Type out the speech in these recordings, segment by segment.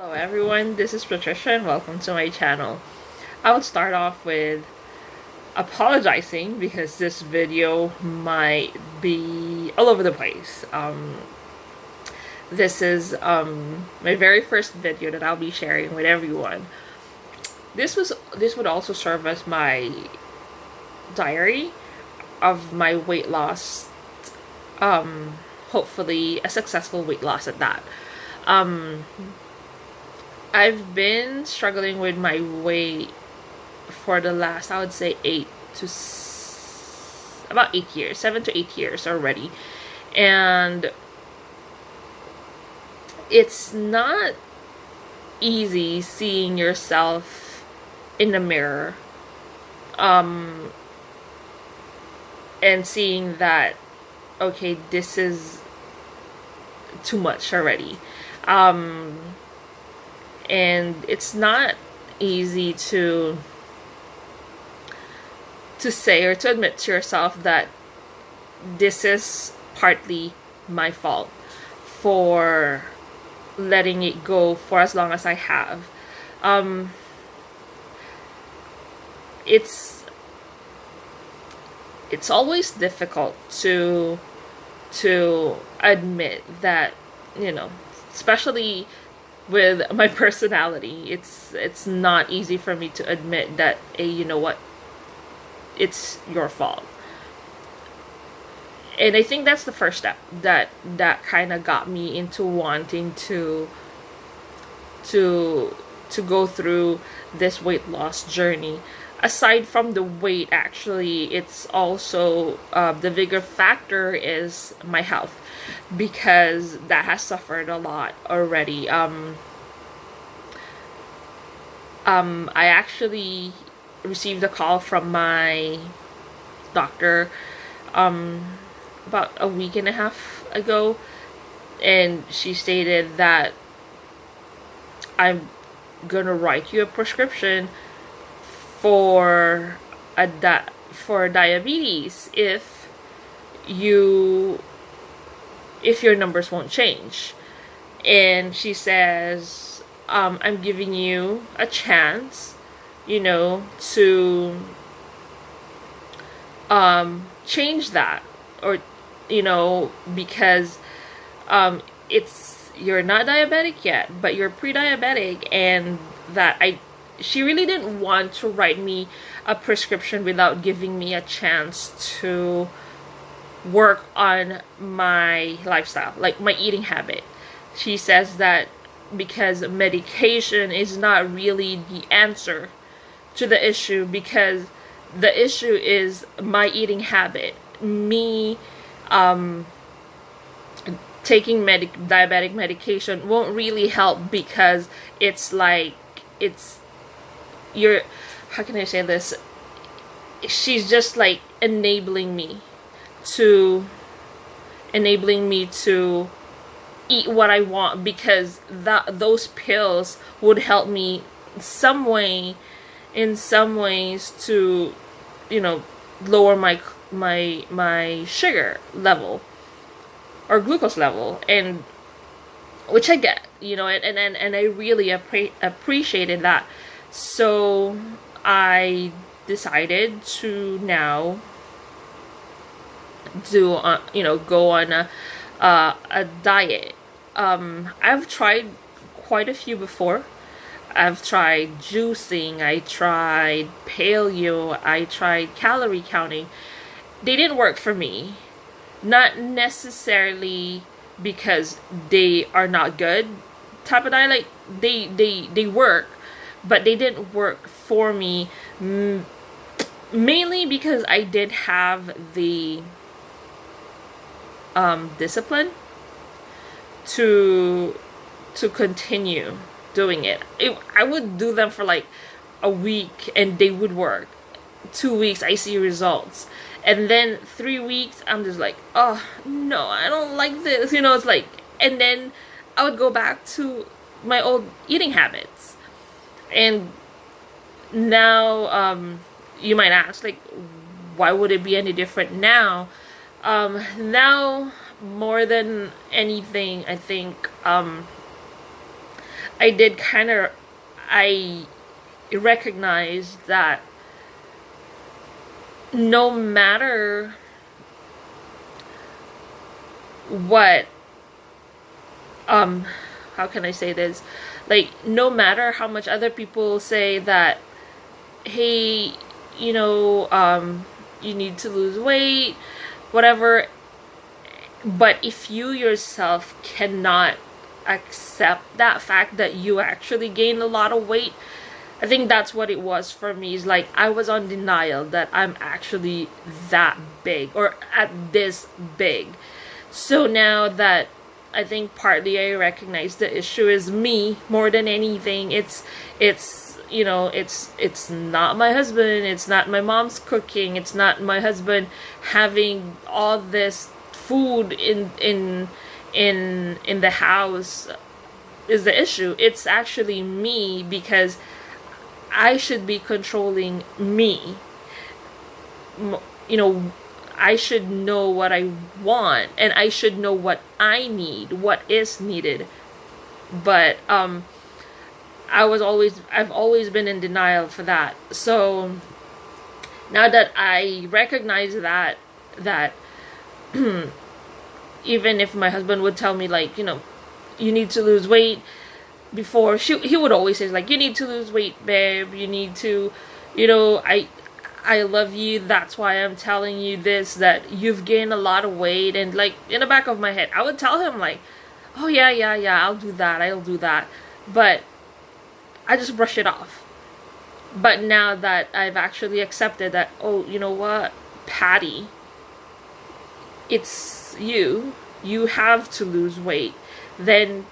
Hello everyone, this is Patricia and welcome to my channel. I would start off with apologizing because this video might be all over the place. This is my very first video that I'll be sharing with everyone. This would also serve as my diary of my weight loss, hopefully a successful weight loss at that. I've been struggling with my weight for the last, I would say, 7 to 8 years already. And it's not easy seeing yourself in the mirror and seeing that, okay, this is too much already. And it's not easy to say or to admit to yourself that this is partly my fault for letting it go for as long as I have. It's always difficult to admit that, especially with my personality, it's not easy for me to admit that, hey, you know what, it's your fault. And I think that's the first step that kind of got me into wanting to go through this weight loss journey. Aside from the weight, actually, it's also the bigger factor is my health, because that has suffered a lot already. I actually received a call from my doctor about a week and a half ago, and she stated that I'm gonna write you a prescription for diabetes if your numbers won't change. And she says, I'm giving you a chance, to change that, or because you're not diabetic yet, but you're pre-diabetic, and that she really didn't want to write me a prescription without giving me a chance to work on my lifestyle, like my eating habit. She says that because medication is not really the answer to the issue, because the issue is my eating habit. Me taking diabetic medication won't really help, because how can I say this? She's just like enabling me to eat what I want, because those pills would help me in some ways to lower my sugar level or glucose level, and which I get, and I really appreciated that. So I decided to now go on a diet. I've tried quite a few before. I've tried juicing, I tried paleo, I tried calorie counting. They didn't work for me. Not necessarily because they are not good type of diet. Like they work, but they didn't work for me, mainly because I didn't have the discipline to continue doing it. I would do them for like a week and they would work. 2 weeks I see results, and then 3 weeks I'm just like, oh no, I don't like this, it's like, and then I would go back to my old eating habits. And now you might ask, like, why would it be any different now? Now, more than anything, I think I did kind of, I recognized that no matter what, how can I say this? Like, no matter how much other people say that, hey, you need to lose weight, whatever, but if you yourself cannot accept that fact that you actually gained a lot of weight, I think that's what it was for me. Is like I was on denial that I'm actually that big or at this big. So now that I think partly I recognize the issue is me more than anything. It's it's not my husband, it's not my mom's cooking, it's not my husband having all this food in the house is the issue. It's actually me, because I should be controlling me. I should know what I want, and I should know what I need, what is needed. But I've always been in denial for that. So now that I recognize that even if my husband would tell me, like, you need to lose weight, before he would always say, like, you need to lose weight, babe, you need to, I love you, that's why I'm telling you this, that you've gained a lot of weight. And like in the back of my head I would tell him, like, oh yeah, I'll do that, but I just brush it off. But now that I've actually accepted that, oh, you know what, Patty, it's you have to lose weight, then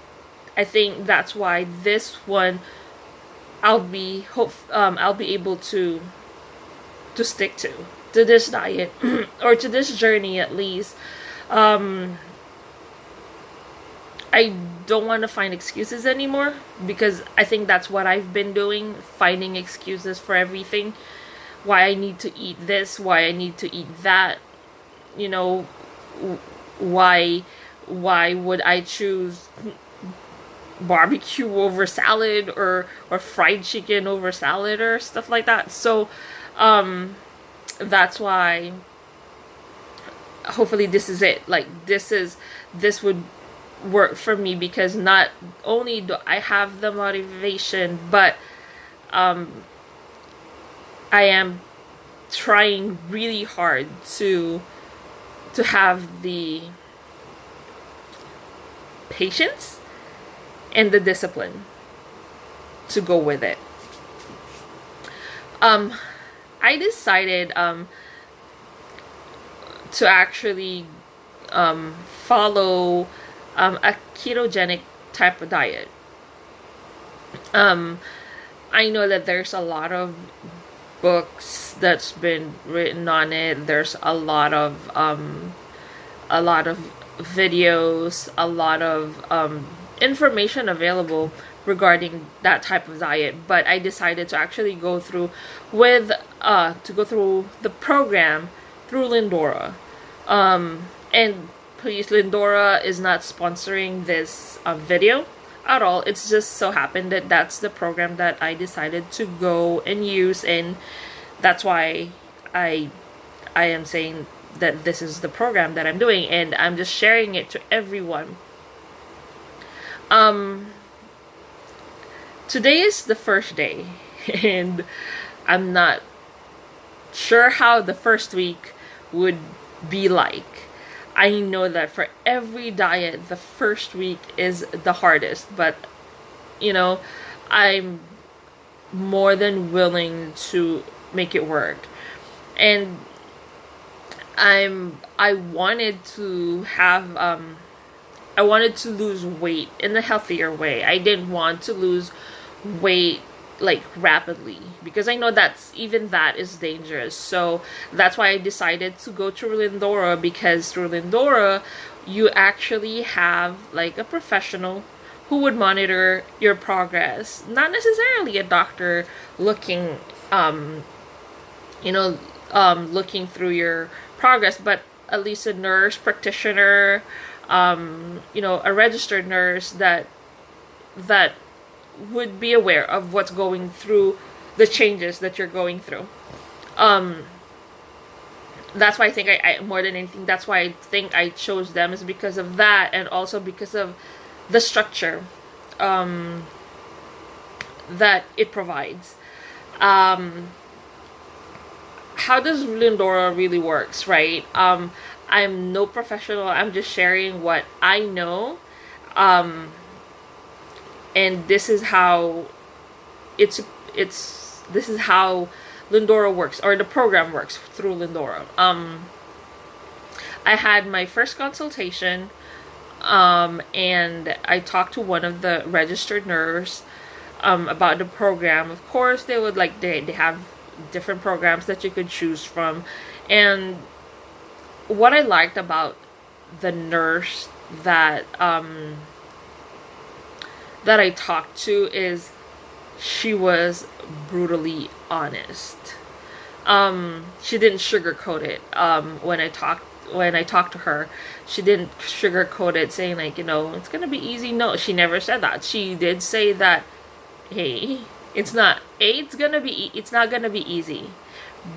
I think that's why this one I'll be able to stick to this diet or to this journey at least. I don't want to find excuses anymore, because I think that's what I've been doing, finding excuses for everything. Why I need to eat this, why I need to eat that, why would I choose barbecue over salad, or fried chicken over salad, or stuff like that. So that's why hopefully this is it. Like, this would work for me, because not only do I have the motivation, but I am trying really hard to have the patience and the discipline to go with it. I decided to actually follow a ketogenic type of diet. I know that there's a lot of books that's been written on it. There's a lot of videos, a lot of information available regarding that type of diet. But I decided to actually go through the program through Lindora. And please, Lindora is not sponsoring this video at all. It's just so happened that that's the program that I decided to go and use, and that's why I am saying that this is the program that I'm doing, and I'm just sharing it to everyone. Today is the first day, and I'm not sure how the first week would be like. I know that for every diet, the first week is the hardest, but I'm more than willing to make it work. And I wanted to have I wanted to lose weight in a healthier way. I didn't want to lose weight like rapidly, because I know that is dangerous. So that's why I decided to go through Lindora, because through Lindora you actually have like a professional who would monitor your progress, not necessarily a doctor looking looking through your progress, but at least a nurse practitioner, a registered nurse that would be aware of what's going through the changes that you're going through. That's why I think I more than anything, that's why I think I chose them, is because of that, and also because of the structure that it provides. How does Lindora really works, right? I'm no professional. I'm just sharing what I know. And this is how this is how Lindora works, or the program works through Lindora. I had my first consultation, and I talked to one of the registered nurses about the program. Of course, they would they have different programs that you could choose from, and what I liked about the nurse that I talked to is she was brutally honest. She didn't sugarcoat it. When I talked to her, she didn't sugarcoat it, saying it's gonna be easy. No, she never said that. She did say that, hey, it's not gonna be easy,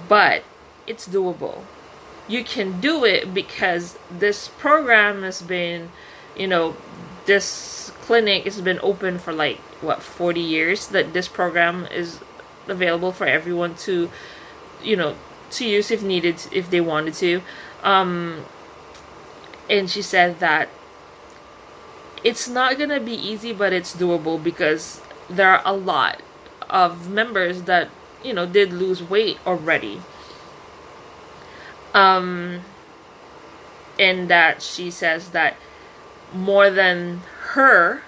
but it's doable. You can do it because this program has been, this clinic has been open for 40 years, that this program is available for everyone to use if needed, if they wanted to. And she said that it's not gonna be easy, but it's doable, because there are a lot of members that did lose weight already. And that she says that more than her,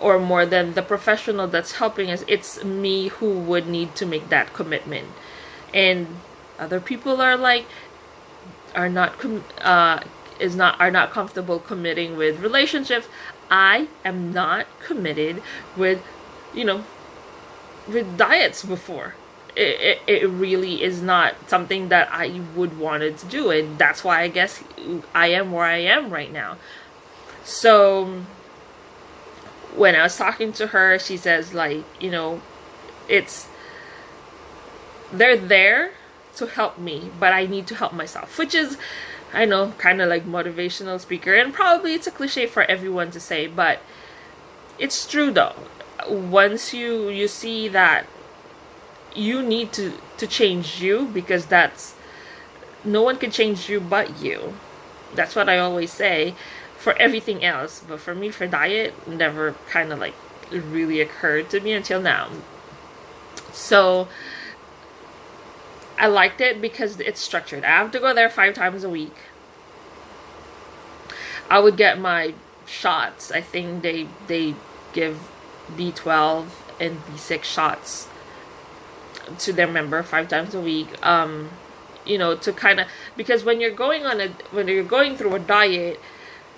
or more than the professional that's helping us, it's me who would need to make that commitment. And other people are not comfortable committing with relationships. I am not committed with diets before. It really is not something that I would wanted to do, and that's why I guess I am where I am right now. So when I was talking to her, she says they're there to help me, but I need to help myself, which is, I know, kind of like motivational speaker, and probably it's a cliche for everyone to say, but it's true though. Once you see that you need to change you, because no one can change you but you. That's what I always say for everything else, but for me, for diet, never kind of really occurred to me until now. So I liked it because it's structured. I have to go there 5 times a week. I would get my shots. I think they give B12 and B6 shots to their member 5 times a week. To kind of, because when you're going through a diet,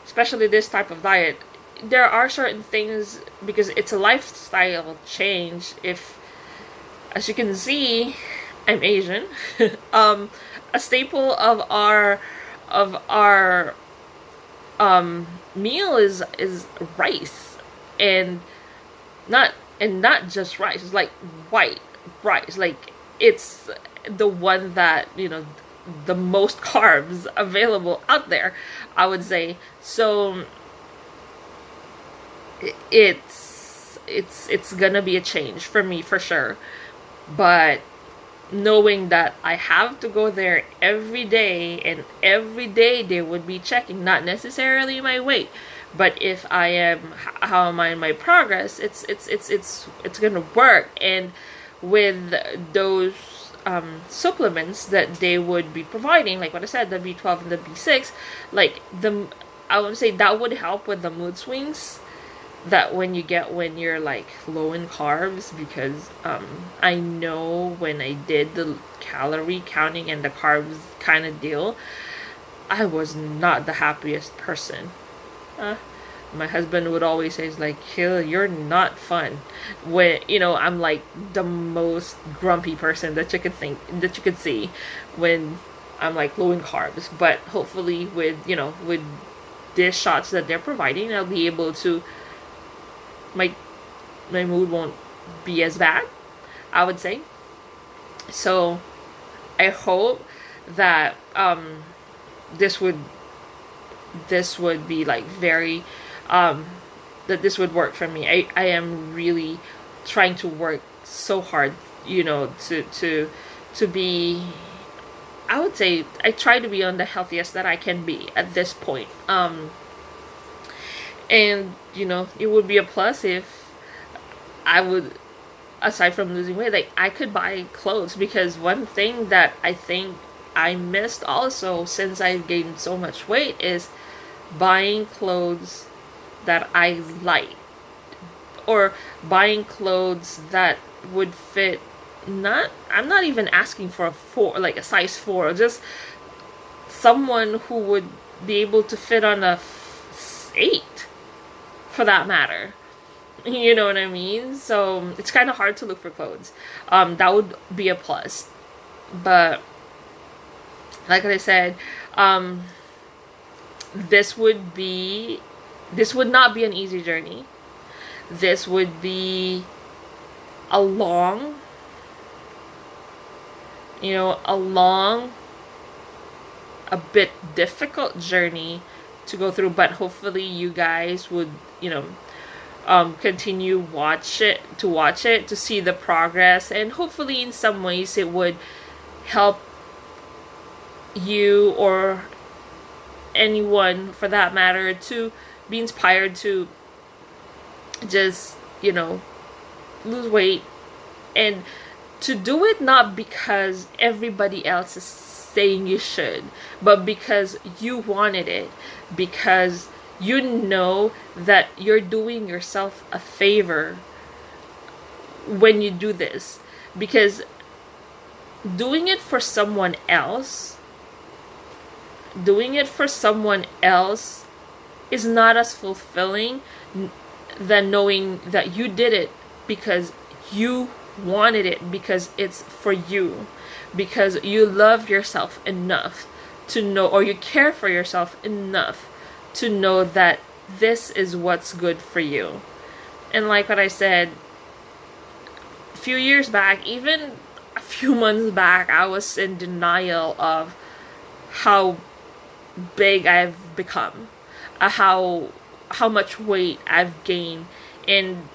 especially this type of diet, there are certain things, because it's a lifestyle change. If, as you can see, I'm Asian. A staple of our meal is rice, and not just rice. It's white rice. It's the one that the most carbs available out there, I would say. So it's gonna be a change for me for sure, but knowing that I have to go there every day, and every day they would be checking, not necessarily my weight, but if how am I in my progress, it's gonna work. And with those supplements that they would be providing, like what I said, the B12 and the B6, I would say that would help with the mood swings that when you're low in carbs, because I know when I did the calorie counting and the carbs kind of deal, I was not the happiest person. My husband would always say, "Hill, you're not fun." When I'm the most grumpy person that you could see when I'm low in carbs. But hopefully with these shots that they're providing, I'll be able to, my mood won't be as bad, I would say. So I hope that this would be like very that this would work for me. I am really trying to work so hard, you know, to be, I would say I try to be on the healthiest that I can be at this point. And you know, it would be a plus if I would, aside from losing weight, like I could buy clothes, because one thing that I think I missed also since I've gained so much weight is buying clothes that I like, or buying clothes that would fit. I'm not even asking for a 4, like a size 4, just someone who would be able to fit on a 8, for that matter. You know what I mean? So it's kind of hard to look for clothes. That would be a plus. But like I said, this would not be an easy journey. This would be a long, a bit difficult journey to go through, but hopefully you guys would, continue watch it to see the progress, and hopefully in some ways it would help you, or anyone for that matter, to be inspired to just, lose weight, and to do it not because everybody else is saying you should, but because you wanted it, because you know that you're doing yourself a favor when you do this. Because doing it for someone else is not as fulfilling than knowing that you did it because you wanted it, because it's for you, because you love yourself enough to know, or you care for yourself enough to know that this is what's good for you. And like what I said, a few years back, even a few months back, I was in denial of how big I've become, how much weight I've gained, and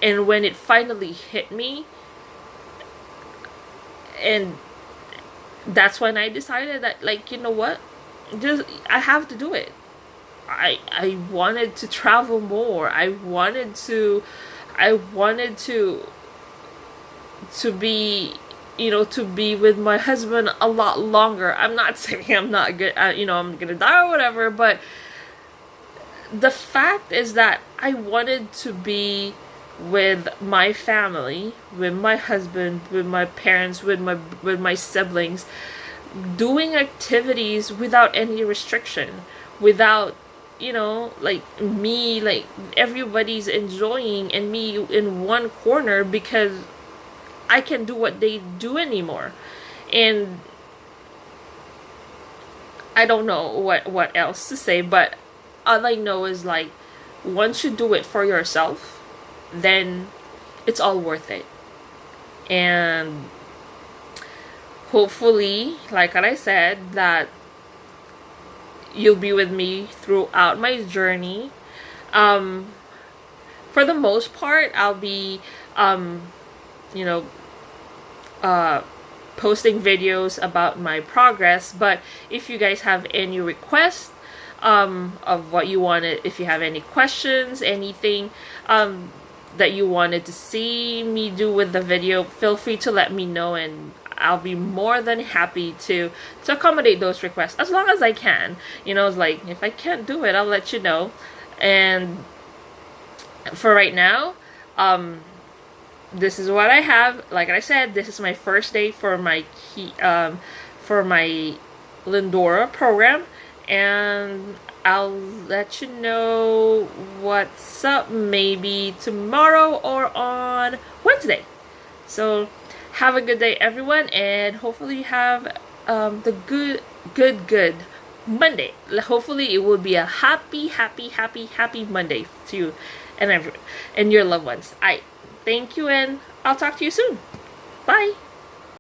when it finally hit me, and that's when I decided that, like, you know what, I have to do it. I wanted to travel more. I wanted to be, to be with my husband a lot longer. I'm not saying I'm not good, I'm gonna die or whatever, but the fact is that I wanted to be with my family, with my husband, with my parents, with my siblings, doing activities without any restriction, without, like everybody's enjoying and me in one corner because I can't do what they do anymore. And I don't know what else to say, but all I know is, like, once you do it for yourself, then it's all worth it. And hopefully, like what I said, that you'll be with me throughout my journey. For the most part, I'll be posting videos about my progress. But if you guys have any requests of what you wanted, if you have any questions, anything that you wanted to see me do with the video, feel free to let me know, and I'll be more than happy to accommodate those requests as long as I can. It's like, if I can't do it, I'll let you know. And for right now, this is what I have. Like I said, this is my first day for my Lindora program, and I'll let you know what's up be tomorrow or on Wednesday. So have a good day, everyone, and hopefully you have the good Monday. Hopefully it will be a happy, happy, happy, happy Monday to you and your loved ones. I thank you, and I'll talk to you soon. Bye.